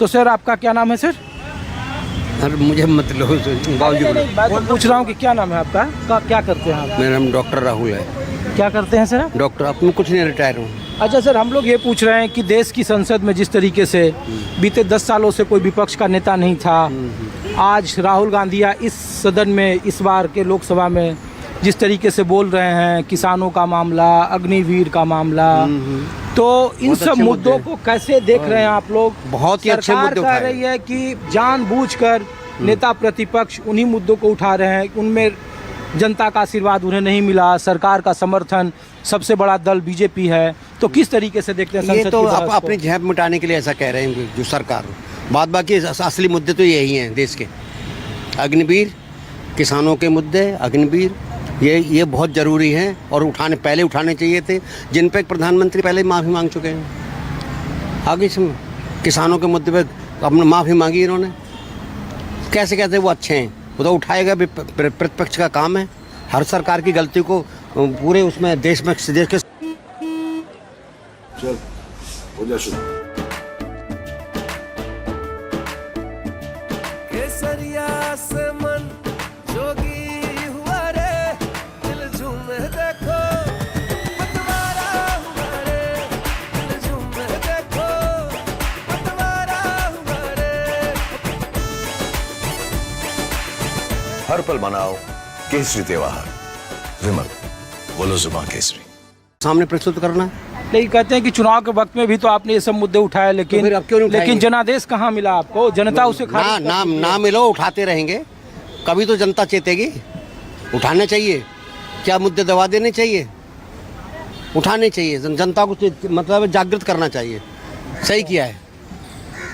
तो सर आपका क्या नाम है सर? सर मुझे मतलब मैं तो पूछ रहा हूँ कि क्या नाम है आपका, क्या करते हैं आप? मेरा नाम डॉक्टर राहुल है। क्या करते हैं सर आप? डॉक्टर, अपने कुछ नहीं, रिटायर हूँ। अच्छा सर, हम लोग ये पूछ रहे हैं कि देश की संसद में जिस तरीके से बीते 10 सालों से कोई विपक्ष का नेता नहीं था, आज राहुल गांधी इस सदन में इस बार के लोकसभा में जिस तरीके से बोल रहे हैं, किसानों का मामला, अग्निवीर का मामला, तो इन सब मुद्दों को कैसे देख रहे हैं आप लोग? बहुत ही अच्छे मुद्दे सरकार कह रही है कि जानबूझकर नेता प्रतिपक्ष उन्हीं मुद्दों को उठा रहे हैं, उनमें जनता का आशीर्वाद उन्हें नहीं मिला, सरकार का समर्थन, सबसे बड़ा दल बीजेपी है, तो किस तरीके से देखते हैं संसद ये तो की बहस को? अपनी झेप मिटाने के लिए ऐसा कह रहे हैं जो सरकार। बात बाकी असली मुद्दे तो यही हैं देश के। अग्निवीर, किसानों के मुद्दे, अग्निवीर, ये बहुत ज़रूरी हैं और पहले उठाने चाहिए थे, जिन पे प्रधानमंत्री पहले माफ़ी मांग चुके हैं। आगे से किसानों के मुद्दे पे अपने माफ़ी मांगी इन्होंने। कैसे कहते वो अच्छे हैं, वो तो उठाएगा भी, प्रतिपक्ष का काम है हर सरकार की गलती को पूरे उसमें देश के चल हो जा शुरू। केसरिया से मन जोगी हुआ रे, दिल झूमे देखो पतवारा हुआ रे, दिल झूमे देखो पतवारा हुआ रे। हर पल मनाओ केसरी त्योहार। विमल, बोलो जुबान केसरी। सामने प्रस्तुत करना है। लेकिन कहते हैं कि चुनाव के वक्त में भी तो आपने ये सब मुद्दे उठाए, तो फिर अब क्यों नहीं लेकिन उठाएंगे? जनादेश कहाँ मिला आपको? जनता उसे खारिज कर चुकी है। ना मिलो, उठाते रहेंगे, कभी तो जनता चेतेगी। उठाने चाहिए, क्या मुद्दे दबा देने चाहिए, उठाने चाहिए, जनता को मतलब जागृत करना चाहिए। सही किया है,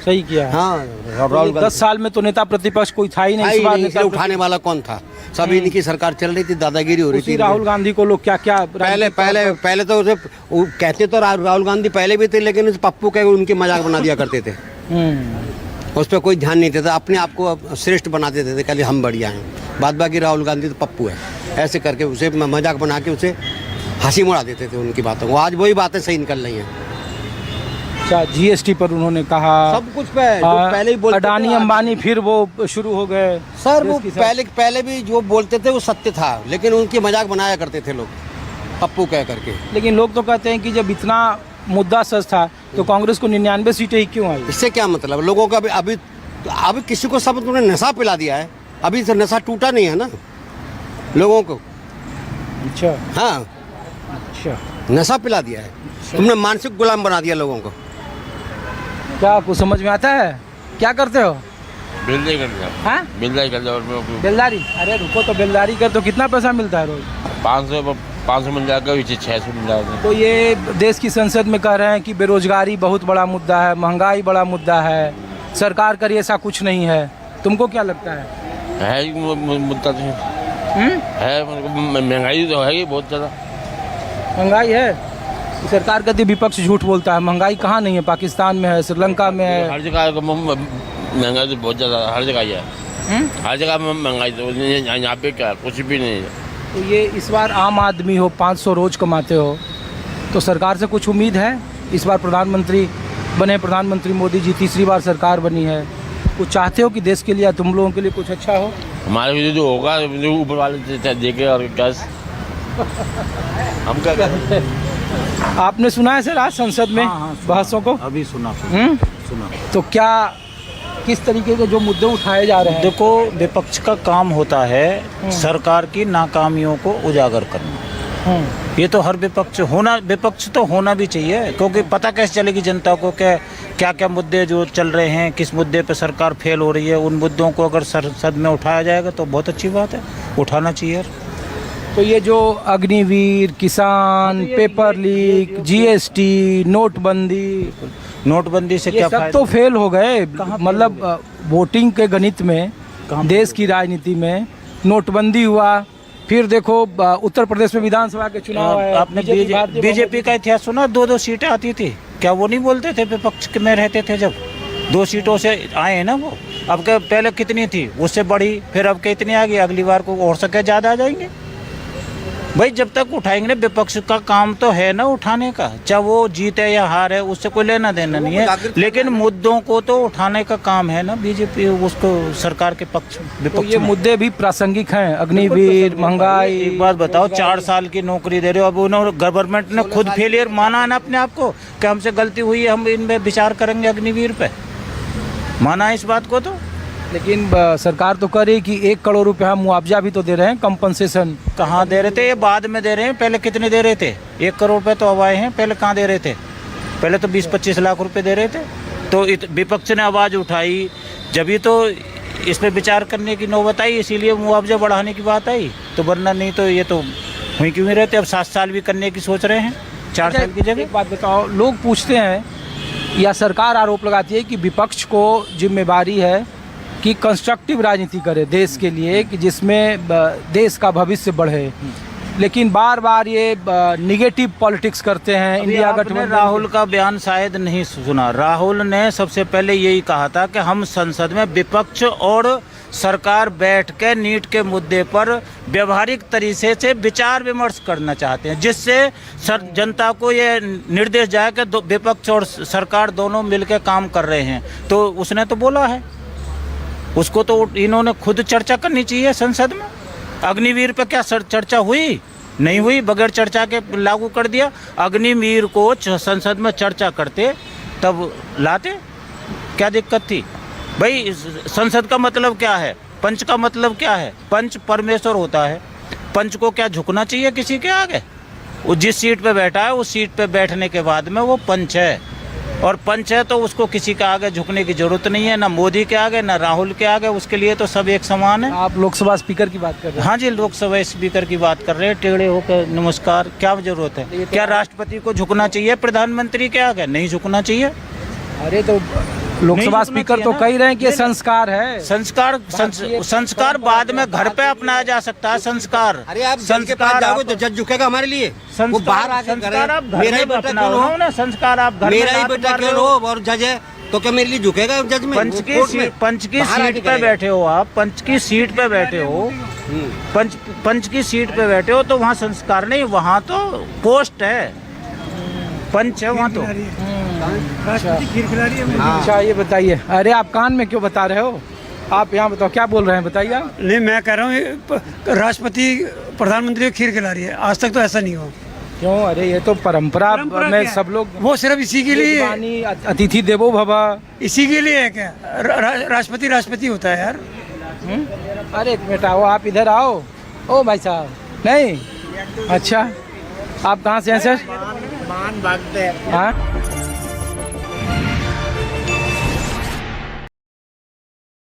सही किया है। हाँ। राहुल 10 साल में तो नेता प्रतिपक्ष कोई था ही नहीं, इस बार नेता उठाने वाला कौन था? सब इनकी सरकार चल रही थी, दादागिरी हो रही उसी थी। राहुल गांधी को लोग क्या क्या पहले तो उसे कहते तो राहुल गांधी पहले भी थे, लेकिन उस पप्पू के उनके मजाक बना दिया करते थे। उस पर कोई ध्यान नहीं देता, अपने आप को श्रेष्ठ बना देते थे, कहले हम बढ़िया हैं। बाद बाकी राहुल गांधी तो पप्पू है, ऐसे करके उसे मजाक बना के उसे हंसी मुड़ा देते थे उनकी बातों को। आज वही बातें सही निकल रही हैं। अच्छा, जीएसटी पर उन्होंने कहा, सब कुछ पे जो पहले ही बोलते अडानी अंबानी फिर वो शुरू हो गए। सर वो पहले भी जो बोलते थे वो सत्य था, लेकिन उनकी मजाक बनाया करते थे लोग, पप्पू कह करके। लेकिन लोग तो कहते हैं कि जब इतना मुद्दा सच था तो कांग्रेस को 99 सीटें ही क्यों आई? इससे क्या मतलब? लोगों का अभी किसी को सब तुमने नशा पिला दिया है, अभी तो नशा टूटा नहीं है ना लोगों को। अच्छा, हाँ, अच्छा, नशा पिला दिया है तुमने, मानसिक गुलाम बना दिया लोगों को। क्या कुछ समझ में आता है? क्या करते हो? बेलदारी कर दिया। हाँ, बेलदारी कर दिया। बेलदारी? अरे रुको, तो बेलदारी कर तो कितना पैसा मिलता है रोज? 500 मिल जाएगा, 600 मिल जाएगा। तो ये देश की संसद में कह रहे हैं कि बेरोजगारी बहुत बड़ा मुद्दा है, महंगाई बड़ा मुद्दा है, सरकार कर ऐसा कुछ नहीं है। तुमको क्या लगता है मुद्दा तो है, महंगाई तो है ही बहुत ज़्यादा। महंगाई है? सरकार कहती है विपक्ष झूठ बोलता है, महंगाई कहाँ नहीं है? पाकिस्तान में है, श्रीलंका में है, हर जगह महंगाई तो बहुत ज़्यादा, हर जगह ही है। हर जगह महंगाई तो, यहाँ पे क्या कुछ भी नहीं है। तो ये इस बार आम आदमी हो, 500 रोज कमाते हो, तो सरकार से कुछ उम्मीद है? इस बार प्रधानमंत्री बने, प्रधानमंत्री मोदी जी, तीसरी बार सरकार बनी है, कुछ चाहते हो कि देश के लिए, तुम लोगों के लिए कुछ अच्छा हो? हमारे लिए जो होगा जो ऊपर वाले देखे, और क्या हम क्या करें? आपने सुना है सर आज संसद में बहसों को? अभी सुना। तो क्या, किस तरीके के जो मुद्दे उठाए जा रहे हैं? देखो, विपक्ष का काम होता है सरकार की नाकामियों को उजागर करना। ये तो हर विपक्ष तो होना भी चाहिए, क्योंकि पता कैसे चलेगी जनता को क्या क्या मुद्दे जो चल रहे हैं, किस मुद्दे पे सरकार फेल हो रही है। उन मुद्दों को अगर संसद में उठाया जाएगा तो बहुत अच्छी बात है, उठाना चाहिए। तो ये जो अग्निवीर, किसान, पेपर लीक, जीएसटी, नोटबंदी से क्या सब तो फेल हो गए। मतलब वोटिंग के गणित में, देश की राजनीति में नोटबंदी हुआ, फिर देखो उत्तर प्रदेश में विधानसभा के चुनाव है। आपने बीजेपी का इतिहास सुना? 2-2 सीटें आती थी, क्या वो नहीं बोलते थे विपक्ष में रहते थे जब? 2 सीटों से आए हैं ना वो। अब के पहले कितनी थी, उससे बढ़ी, फिर अब के इतनी आ गई, अगली बार को और सके ज़्यादा आ जाएंगे। भाई जब तक उठाएंगे, विपक्ष का काम तो है ना उठाने का, चाहे वो जीते या हारे, उससे कोई लेना देना नहीं है, लेकिन मुद्दों को तो उठाने का काम है ना बीजेपी, उसको सरकार के पक्ष तो विपक्ष ये में। मुद्दे भी प्रासंगिक हैं, अग्निवीर, महंगाई। एक बात बताओ, 4 साल की नौकरी दे रहे हो, अब उन्होंने गवर्नमेंट ने खुद फेलियर माना है ना अपने आप को कि हमसे गलती हुई है, हम इनमें विचार करेंगे अग्निवीर पे, माना है इस बात को। तो लेकिन सरकार तो कह रही कि 1 करोड़ रुपया मुआवजा भी तो दे रहे हैं, कंपनसेशन। कहाँ दे रहे थे, ये बाद में दे रहे हैं, पहले कितने दे रहे थे? 1 करोड़ रुपए तो अब आए हैं, पहले कहाँ दे रहे थे? पहले तो 20-25 लाख रुपए दे रहे थे। तो विपक्ष ने आवाज़ उठाई, जब ही तो इस पर विचार करने की नौबत आई, इसीलिए मुआवजा बढ़ाने की बात आई, तो वरना नहीं तो ये तो वहीं क्यों नहीं रहते। अब 7 साल भी करने की सोच रहे हैं, 4 साल की जगह। एक बात बताओ, लोग पूछते हैं या सरकार आरोप लगाती है कि विपक्ष को जिम्मेदारी है कि कंस्ट्रक्टिव राजनीति करे देश के लिए, कि जिसमें देश का भविष्य बढ़े, लेकिन बार बार ये निगेटिव पॉलिटिक्स करते हैं। इंडिया गठबंधन, राहुल का बयान शायद नहीं सुना। राहुल ने सबसे पहले यही कहा था कि हम संसद में विपक्ष और सरकार बैठ के नीट के मुद्दे पर व्यवहारिक तरीके से विचार विमर्श करना चाहते हैं, जिससे जनता को ये निर्देश जाए कि विपक्ष और सरकार दोनों मिलकर काम कर रहे हैं। तो उसने तो बोला है, उसको तो इन्होंने खुद चर्चा करनी चाहिए संसद में। अग्निवीर पे क्या चर्चा हुई? नहीं हुई, बगैर चर्चा के लागू कर दिया। अग्निवीर को संसद में चर्चा करते तब लाते, क्या दिक्कत थी भाई? संसद का मतलब क्या है? पंच का मतलब क्या है? पंच परमेश्वर होता है। पंच को क्या झुकना चाहिए किसी के आगे? वो जिस सीट पे बैठा है उस सीट पे बैठने के बाद में वो पंच है, और पंच है तो उसको किसी के आगे झुकने की जरूरत नहीं है, ना मोदी के आगे ना राहुल के आगे, उसके लिए तो सब एक समान है। आप लोकसभा स्पीकर की बात कर रहे हैं? हाँ जी, लोकसभा स्पीकर की बात कर रहे हैं। टेढ़े होकर नमस्कार, क्या जरूरत है? क्या राष्ट्रपति को झुकना चाहिए प्रधानमंत्री के आगे? नहीं झुकना चाहिए। अरे तो लोकसभा स्पीकर तो कह रहे हैं कि ये संस्कार है। संस्कार बाद में घर पे अपनाया जा सकता है। संस्कार, अरे आप जज के पास जाओगे तो जज झुकेगा हमारे लिए, वो बाहर आके करे। मेरा ही बेटा क्यों हो, संस्कार आप घर मेरा ही बेटा क्यों हो और जज है तो क्या मेरे लिए झुकेगा जज में? पंच की सीट पे बैठे हो आप, पंच की सीट पे बैठे हो, पंच की सीट पे बैठे हो, तो वहाँ संस्कार नहीं, वहाँ तो पोस्ट है, पंच है वहाँ तो। अच्छा ये बताइए, अरे आप कान में क्यों बता रहे हो? आप यहाँ बताओ क्या बोल रहे हैं, बताइए आप। नहीं, मैं कह रहा हूँ राष्ट्रपति प्रधानमंत्री को खीर खिला रही है, आज तक तो ऐसा नहीं हुआ। क्यों? अरे ये तो परंपरा में सब लोग, वो सिर्फ इसी के लिए, अतिथि देवो भव, इसी के लिए है क्या? राष्ट्रपति होता है यार। अरे एक मिनट आओ, आप इधर आओ। ओ भाई साहब, नहीं, अच्छा आप कहाँ से हैं सर? भागते हैं। हाँ